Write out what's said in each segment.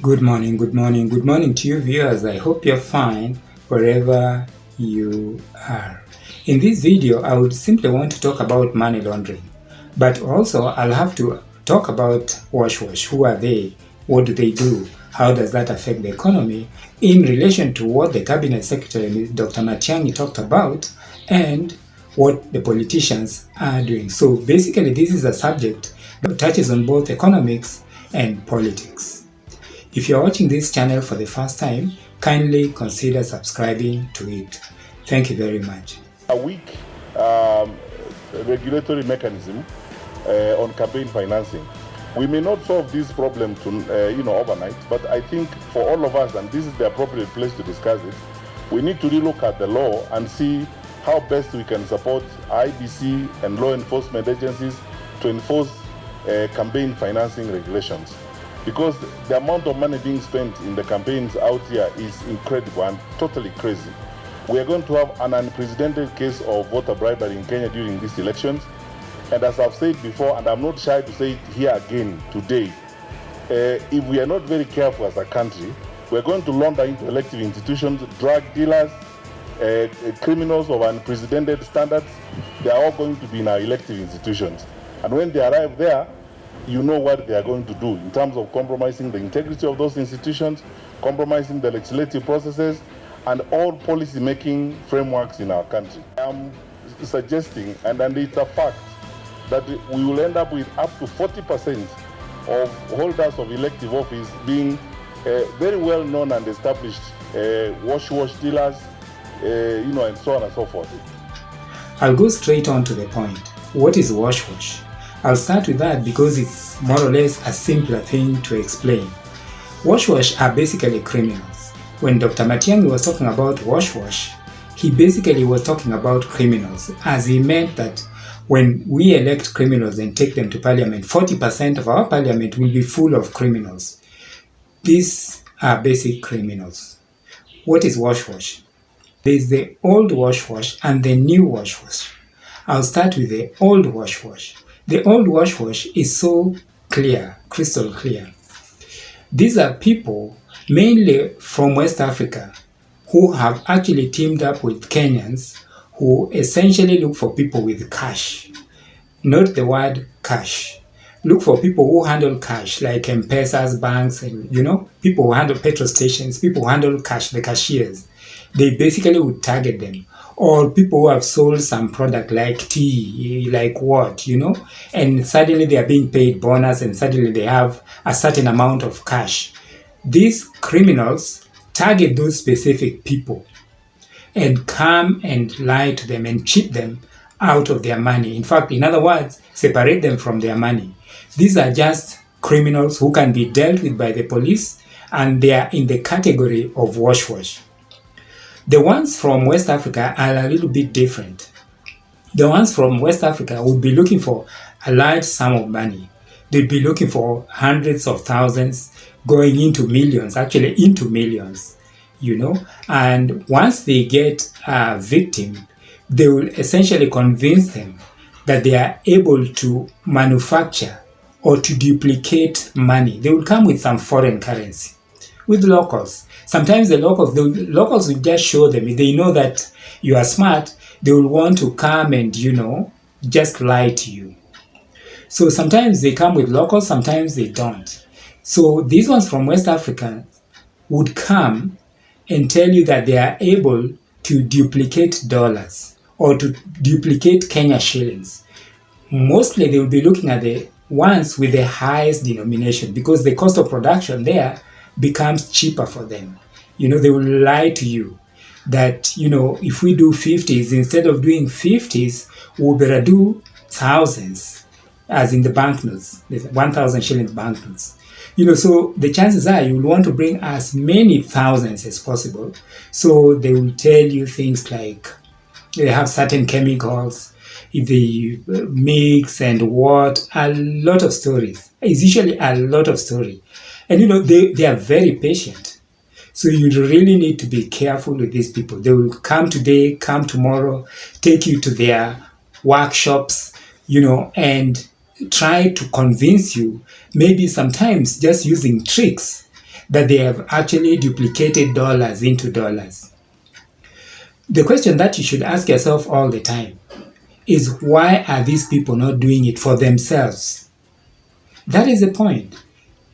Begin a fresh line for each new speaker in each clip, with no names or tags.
Good morning, good morning, good morning to you viewers. I hope you're fine wherever you are. In this video, I would simply want to talk about money laundering, but also I'll have to talk about wash. Who are they? What do they do? How does that affect the economy in relation to what the Cabinet Secretary, Dr. Matiangi, talked about and what the politicians are doing. So basically, this is a subject that touches on both economics and politics. If you're watching this channel for the first time, kindly consider subscribing to it. Thank you very much.
A weak regulatory mechanism on campaign financing. We may not solve this problem overnight, but I think for all of us, and this is the appropriate place to discuss it, we need to relook at the law and see how best we can support IEBC and law enforcement agencies to enforce campaign financing regulations. Because the amount of money being spent in the campaigns out here is incredible and totally crazy. We are going to have an unprecedented case of voter bribery in Kenya during these elections. And as I've said before, and I'm not shy to say it here again today, if we are not very careful as a country, we're going to launder into elective institutions, drug dealers, criminals of unprecedented standards. They are all going to be in our elective institutions. And when they arrive there, you know what they are going to do in terms of compromising the integrity of those institutions, compromising the legislative processes, and all policy-making frameworks in our country. I'm suggesting, and it's a fact, that we will end up with up to 40% of holders of elective office being very well-known and established wash dealers, and so on and so forth.
I'll go straight on to the point. What is wash? I'll start with that because it's more or less a simpler thing to explain. Wash are basically criminals. When Dr. Matiangi was talking about wash, he basically was talking about criminals, as he meant that when we elect criminals and take them to parliament, 40% of our parliament will be full of criminals. These are basic criminals. What is wash? There's the old wash and the new wash. I'll start with the old wash. The old wash is so clear, crystal clear. These are people mainly from West Africa who have actually teamed up with Kenyans who essentially look for people with cash. Note the word cash. Look for people who handle cash, like M-Pesas, banks, and people who handle petrol stations, people who handle cash, the cashiers. They basically would target them. Or people who have sold some product like tea, like what, and suddenly they are being paid bonus and suddenly they have a certain amount of cash. These criminals target those specific people and come and lie to them and cheat them out of their money. In fact, in other words, separate them from their money. These are just criminals who can be dealt with by the police, and they are in the category of wash. The ones from West Africa are a little bit different. The ones from West Africa would be looking for a large sum of money. They'd be looking for hundreds of thousands, going into millions, actually into millions, And once they get a victim, they will essentially convince them that they are able to manufacture or to duplicate money. They will come with some foreign currency. With locals. Sometimes the locals will just show them. If they know that you are smart, they will want to come and, just lie to you. So sometimes they come with locals, sometimes they don't. So these ones from West Africa would come and tell you that they are able to duplicate dollars or to duplicate Kenya shillings. Mostly they will be looking at the ones with the highest denomination because the cost of production there becomes cheaper for them. They will lie to you that, if we do 50s, instead of doing 50s, we'll better do thousands, as in the banknotes, 1,000 shillings banknotes. So the chances are you will want to bring as many thousands as possible. So they will tell you things like they have certain chemicals, if they mix and what, a lot of stories. It's usually a lot of story. And they are very patient. So you really need to be careful with these people. They will come today, come tomorrow, take you to their workshops, and try to convince you, maybe sometimes just using tricks, that they have actually duplicated dollars into dollars. The question that you should ask yourself all the time is, why are these people not doing it for themselves? That is the point.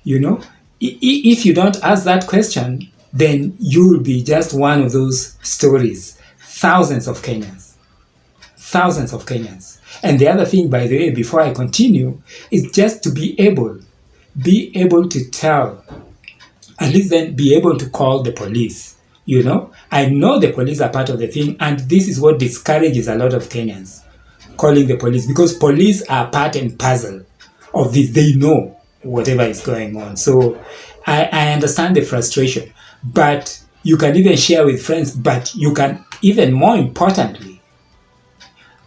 If you don't ask that question, then you will be just one of those stories. Thousands of Kenyans. And the other thing, by the way, before I continue, is just to be able to tell, at least then be able to call the police. I know the police are part of the thing, and this is what discourages a lot of Kenyans, calling the police, because police are part and parcel of this. They know whatever is going on. So I understand the frustration, but you can even share with friends, but you can, even more importantly,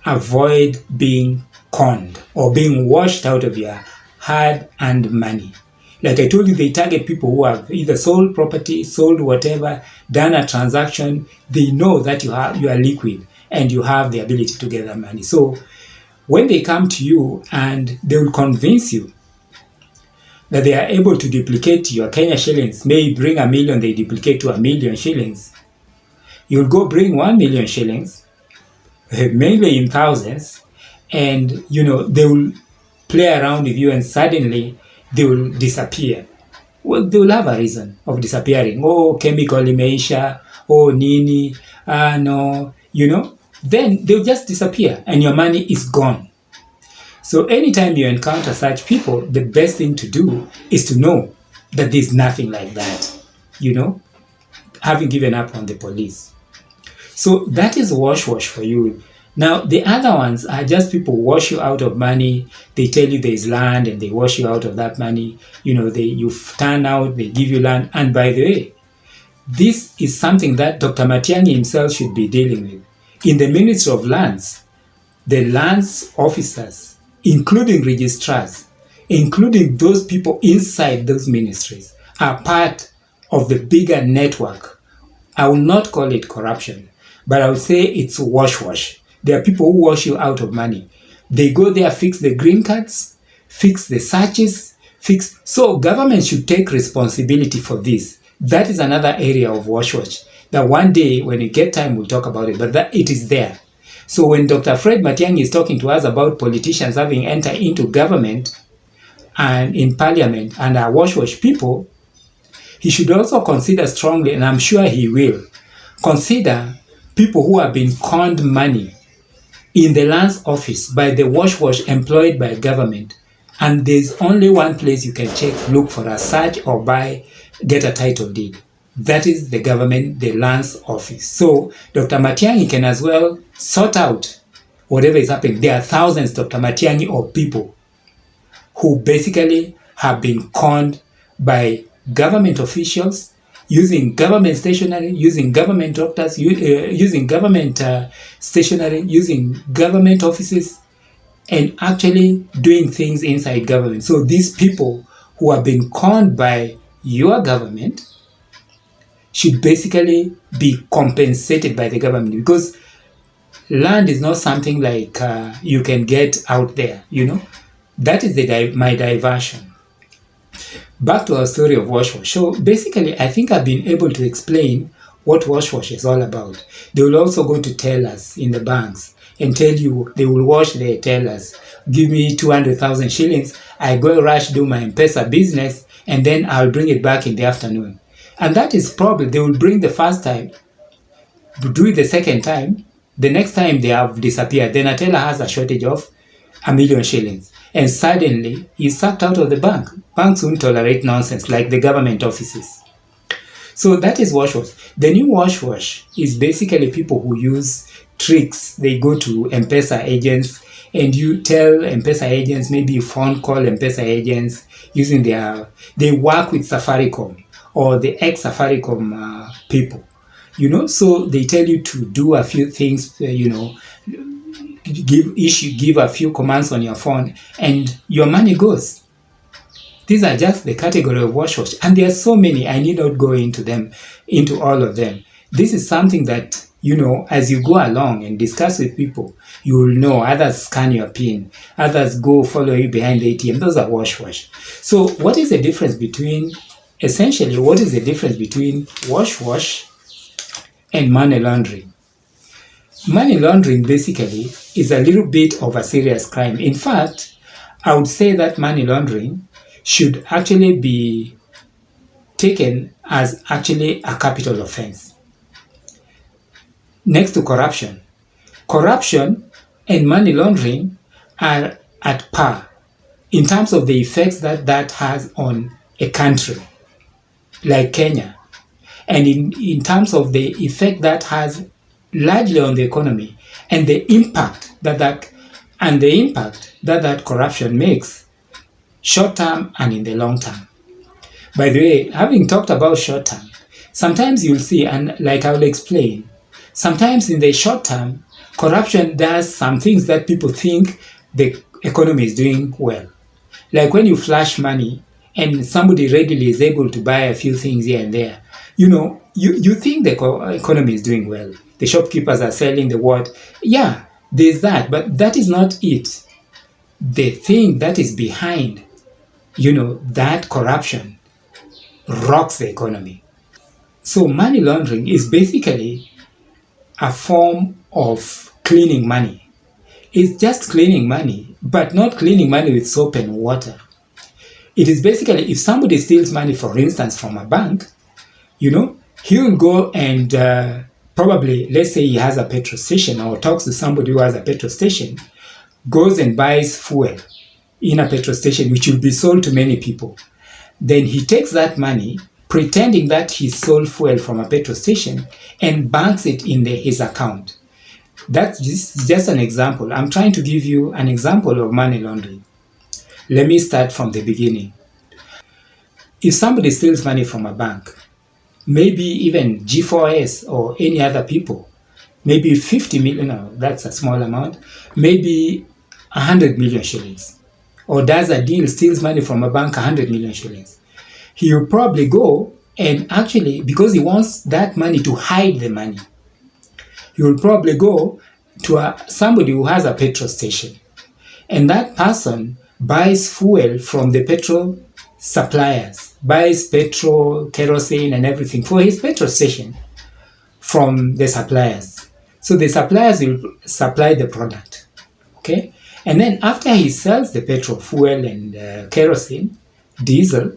avoid being conned or being washed out of your hard-earned money. Like I told you, they target people who have either sold property, sold whatever, done a transaction. They know that you are liquid and you have the ability to get that money. So when they come to you and they will convince you that they are able to duplicate your Kenya shillings, may bring 1 million, they duplicate to 1 million shillings. You'll go bring 1 million shillings, mainly in thousands, and they will play around with you, and suddenly they will disappear. Well, they will have a reason of disappearing. Oh, chemical imeisha, oh, nini, no, then they'll just disappear and your money is gone. So anytime you encounter such people, the best thing to do is to know that there's nothing like that, having given up on the police. So that is wash for you. Now, the other ones are just people wash you out of money. They tell you there's land and they wash you out of that money. You turn out, they give you land. And by the way, this is something that Dr. Matiangi himself should be dealing with. In the Ministry of Lands, the lands officers, including registrars, including those people inside those ministries, are part of the bigger network. I will not call it corruption, but I would say it's wash. There are people who wash you out of money. They go there, fix the green cards, fix the searches, So government should take responsibility for this. That is another area of wash. That one day, when we get time, we'll talk about it, but that it is there. So when Dr. Fred Matiangi is talking to us about politicians having entered into government and in parliament and are wash people, he should also consider strongly, and I'm sure he will, consider people who have been conned money in the lands office by the wash employed by government. And there's only one place you can check, look for a search or get a title deed. That is the government, the lands office. So Dr. Matiangi can as well sort out whatever is happening. There are thousands, Dr. Matiangi, of people who basically have been conned by government officials, using government stationery, using government doctors, using government stationery, using government offices, and actually doing things inside government. So these people who have been conned by your government should basically be compensated by the government, because land is not something like you can get out there, That is my diversion. Back to our story of wash. So basically, I think I've been able to explain what wash is all about. They will also go to tellers in the banks and tell you, they will wash their tellers. Give me 200,000 shillings. I go rush, do my M-Pesa business, and then I'll bring it back in the afternoon. And that is probably, they will bring the first time, do it the second time, the next time they have disappeared. Then a teller has a shortage of 1 million shillings. And suddenly, he's sucked out of the bank. Banks won't tolerate nonsense like the government offices. So that is wash. The new wash is basically people who use tricks. They go to M-Pesa agents and you tell M-Pesa agents, maybe you phone call M-Pesa agents using they work with Safaricom or the ex-Safaricom people, so they tell you to do a few things, give a few commands on your phone and your money goes. These are just the category of wash, and there are so many. I need not go into all of them. This is something that, as you go along and discuss with people, you will know. Others scan your PIN, others go follow you behind the ATM. Those are wash. So what is the difference between essentially, what is the difference between wash and money laundering? Money laundering basically is a little bit of a serious crime. In fact, I would say that money laundering should actually be taken as actually a capital offense. Next to corruption. Corruption and money laundering are at par in terms of the effects that has on a country like Kenya, and in terms of the effect that has largely on the economy and the impact that corruption makes short term and in the long term. By the way, having talked about short term, sometimes you'll see, and like I will explain, sometimes in the short term, corruption does some things that people think the economy is doing well. Like when you flash money and somebody readily is able to buy a few things here and there, you think the economy is doing well. The shopkeepers are selling the what. Yeah, there's that, but that is not it. The thing that is behind, that corruption rocks the economy. So money laundering is basically a form of cleaning money. It's just cleaning money, but not cleaning money with soap and water. It is basically, if somebody steals money, for instance, from a bank, he will go and probably, let's say he has a petrol station or talks to somebody who has a petrol station, goes and buys fuel in a petrol station, which will be sold to many people. Then he takes that money, pretending that he sold fuel from a petrol station, and banks it in his account. That's just an example. I'm trying to give you an example of money laundering. Let me start from the beginning. If somebody steals money from a bank, maybe even G4S or any other people, maybe 50 million, no, that's a small amount, maybe 100 million shillings, or does a deal, steals money from a bank, 100 million shillings. He will probably go and actually, because he wants that money to hide the money, he will probably go to somebody who has a petrol station, and that person buys fuel from the petrol suppliers, buys petrol, kerosene and everything for his petrol station from the suppliers. So the suppliers will supply the product, okay? And then after he sells the petrol, fuel and kerosene, diesel,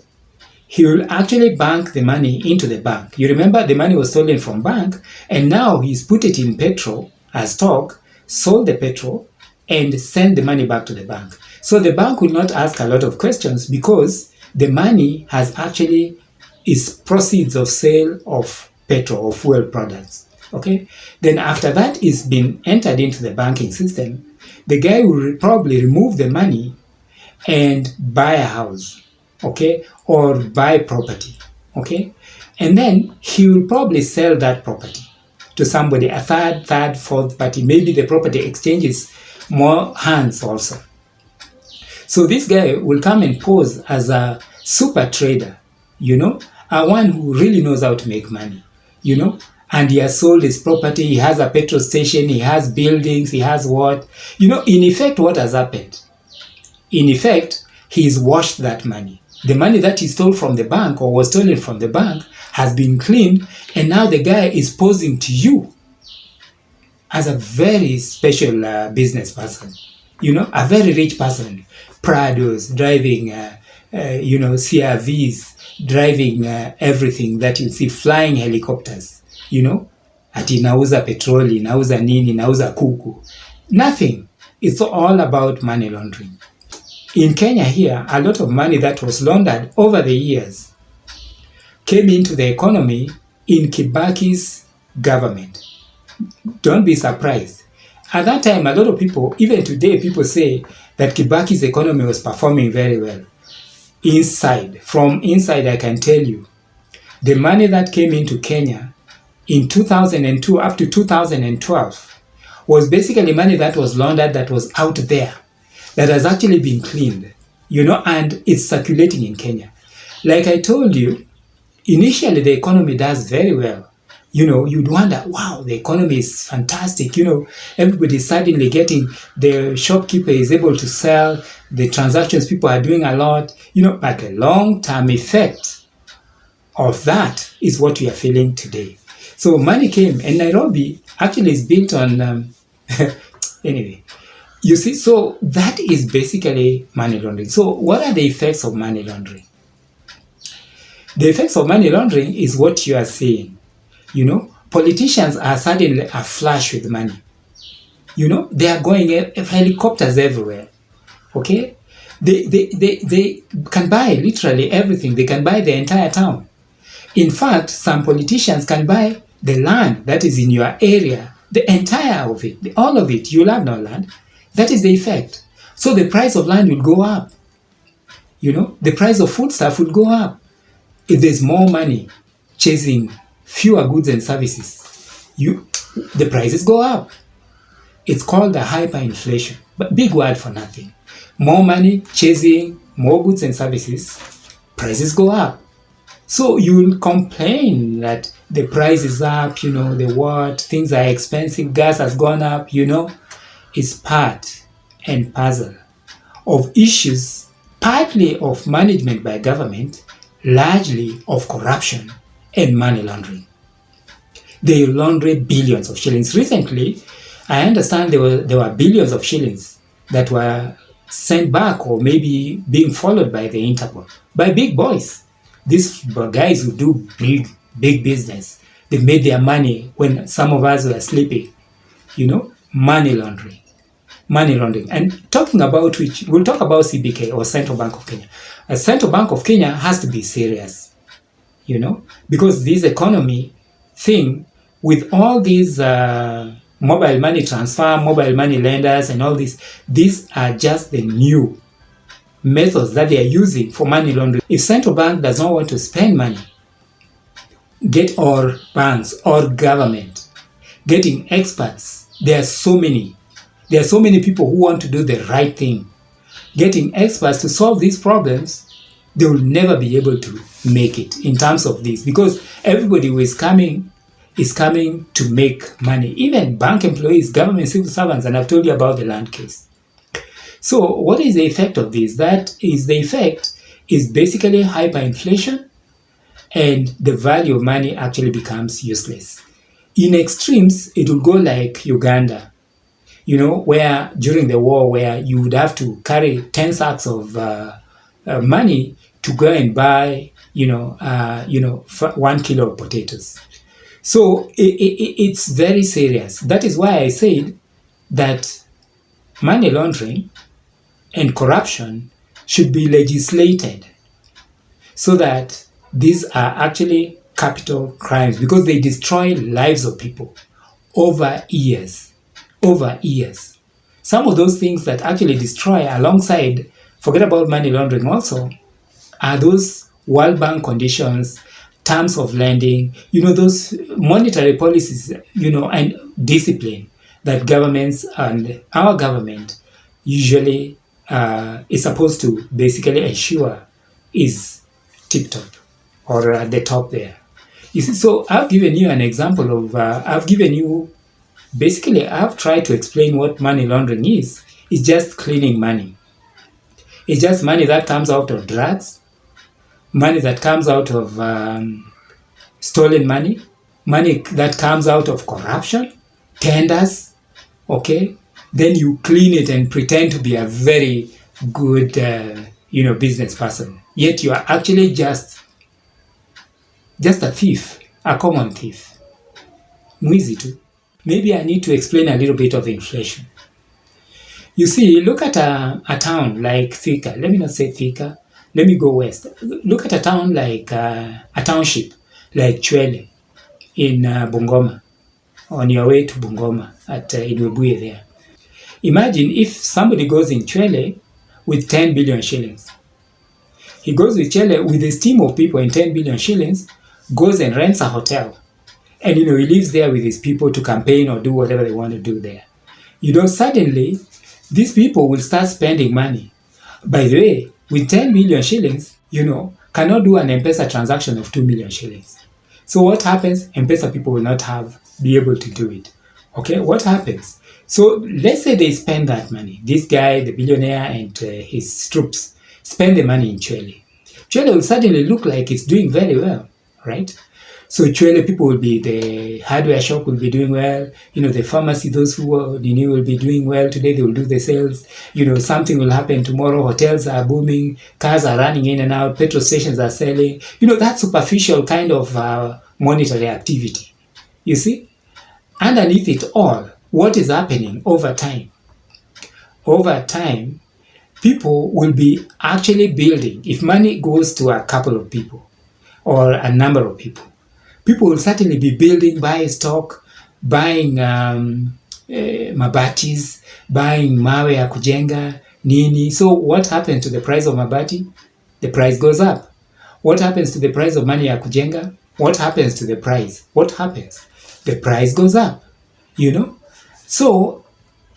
he will actually bank the money into the bank. You remember the money was stolen from bank, and now he's put it in petrol as stock, sold the petrol, and sent the money back to the bank. So the bank will not ask a lot of questions because the money is proceeds of sale of petrol or fuel products. Okay? Then after that is been entered into the banking system, the guy will probably remove the money and buy a house, okay, or buy property, okay, and then he will probably sell that property to somebody, a third, fourth party. Maybe the property exchanges more hands also. So this guy will come and pose as a super trader, a one who really knows how to make money, and he has sold his property, he has a petrol station, he has buildings, he has what, in effect, what has happened? In effect, he's washed that money. The money that he stole from the bank or was stolen from the bank has been cleaned, and now the guy is posing to you as a very special business person, a very rich person, Prados, driving, CRVs, driving everything that you see, flying helicopters, ati nauza petroli, nauza nini, nauza kuku. Nothing. It's all about money laundering. In Kenya here, a lot of money that was laundered over the years came into the economy in Kibaki's government. Don't be surprised. At that time, a lot of people, even today, people say that Kibaki's economy was performing very well. From inside, I can tell you, the money that came into Kenya in 2002 up to 2012 was basically money that was laundered, that was out there, that has actually been cleaned, and it's circulating in Kenya. Like I told you, initially the economy does very well. You'd wonder, wow, the economy is fantastic. Everybody's suddenly getting, the shopkeeper is able to sell, the transactions, people are doing a lot, but the long-term effect of that is what we are feeling today. So money came, and Nairobi actually is built on, anyway, you see, so that is basically money laundering. So what are the effects of money laundering? The effects of money laundering is what you are seeing. You know, politicians are suddenly flush with money. You know, they are going helicopters everywhere. Okay? They can buy literally everything. They can buy the entire town. In fact, some politicians can buy the land that is in your area, the entire of it, all of it. You'll have no land. That is the effect. So the price of land will go up. You know, the price of foodstuff will go up. If there's more money chasing fewer goods and services, the prices go up. It's called the hyperinflation, but big word for nothing. More money chasing more goods and services, prices go up. So you'll complain that the price is up, you know, things are expensive, gas has gone up, you know. It's part and parcel of issues, partly of management by government, largely of corruption and money laundering. They launder billions of shillings. Recently, I understand there were billions of shillings that were sent back or maybe being followed by the Interpol, by big boys. These guys who do big business. They made their money when some of us were sleeping. You know, money laundering. Money laundering. And talking about which, we'll talk about CBK or Central Bank of Kenya. A Central Bank of Kenya has to be serious, you know, because this economy thing with all these mobile money transfer, mobile money lenders and all this, these are just the new methods that they are using for money laundering. If Central Bank does not want to spend money, or banks or government getting experts, there are so many people who want to do the right thing. Getting experts to solve these problems, they will never be able to make it in terms of this, because everybody who is coming to make money. Even bank employees, government civil servants, and I've told you about the land case. So what is the effect of this? The effect is basically hyperinflation, and the value of money actually becomes useless. In extremes, it will go like Uganda, you know, where during the war, where you would have to carry 10 sacks of money to go and buy, 1 kilo of potatoes. So it's very serious. That is why I said that money laundering and corruption should be legislated so that these are actually capital crimes, because they destroy lives of people over years. Some of those things that actually destroy alongside, forget about money laundering also, are those World Bank conditions, terms of lending, those monetary policies, and discipline that governments and our government usually is supposed to basically ensure is tip-top or at the top there. You see, so I've given you an example of, I've tried to explain what money laundering is. It's just cleaning money. It's just money that comes out of drugs, money that comes out of stolen money that comes out of corruption, tenders, okay? Then you clean it and pretend to be a very good, business person. Yet you are actually just a thief, a common thief. Mwizi too. Maybe I need to explain a little bit of inflation. You see, look at a town like Thika. Let me not say Thika. Let me go west. Look at a town like a township like Chwele in Bungoma, on your way to Bungoma at Idwebuye there. Imagine if somebody goes in Chwele with 10 billion shillings. He goes with Chwele with his team of people and 10 billion shillings, goes and rents a hotel. And, he lives there with his people to campaign or do whatever they want to do there. Suddenly, these people will start spending money. By the way, with 10 million shillings, cannot do an M-Pesa transaction of 2 million shillings. So what happens? M-Pesa people will not be able to do it. Okay, what happens? So let's say they spend that money. This guy, the billionaire, and his troops spend the money in Chwele. Chwele will suddenly look like it's doing very well. right? So Chwele people will be, the hardware shop will be doing well, the pharmacy, those who will be doing well today, they will do the sales, something will happen tomorrow, hotels are booming, cars are running in and out, petrol stations are selling, that superficial kind of monetary activity. You see, underneath it all, what is happening over time? Over time, people will be actually building. If money goes to a couple of people or a number of people, people will certainly be building, buying stock, buying mabatis, buying mawe ya kujenga, nini. So what happens to the price of mabati? The price goes up. What happens to the price of money ya kujenga? What happens to the price? What happens? The price goes up, So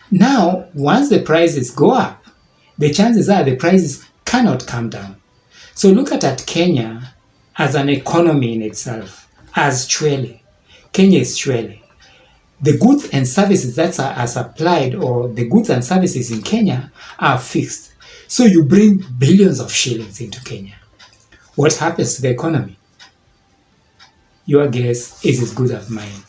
now, once the prices go up, the chances are the prices cannot come down. So look at Kenya as an economy in itself, as Chwele. Kenya is Chwele. The goods and services that are supplied, or the goods and services in Kenya, are fixed. So you bring billions of shillings into Kenya. What happens to the economy? Your guess is as good as mine.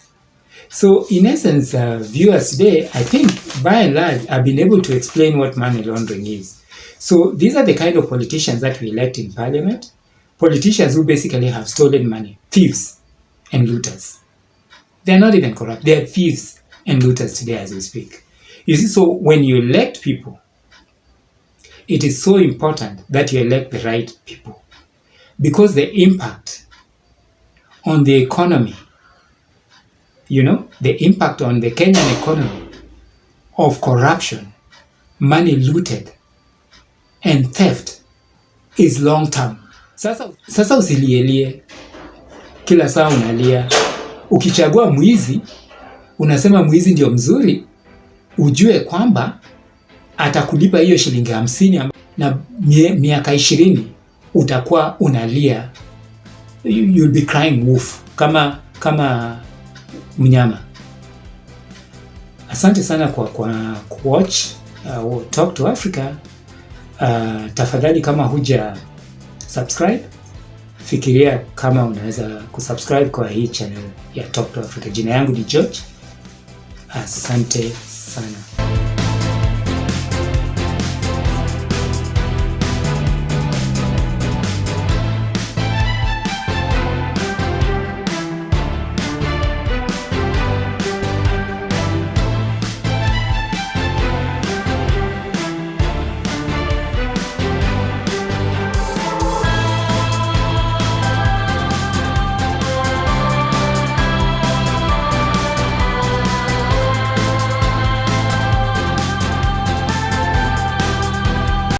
So in essence, viewers today, I think by and large, I've been able to explain what money laundering is. So these are the kind of politicians that we elect in parliament. Politicians who basically have stolen money, thieves and looters. They're not even corrupt. They're thieves and looters today as we speak. You see, so when you elect people, it is so important that you elect the right people, because the impact on the economy, the impact on the Kenyan economy of corruption, money looted, and theft is long term. Sasa usilielie, kila saa unalia. Ukichagua mwizi, unasema mwizi ndio mzuri, ujue kwamba atakulipa hiyo shilingi 50 na miaka 20 utakuwa unalia. You'll be crying wolf kama mnyama. Asante sana kwa watch Talk to Africa. Tafadhali kama huja subscribe, fikiria kama unaweza kusubscribe kwa hii channel ya Talk to Africa. Jina yangu ni George. Asante sana.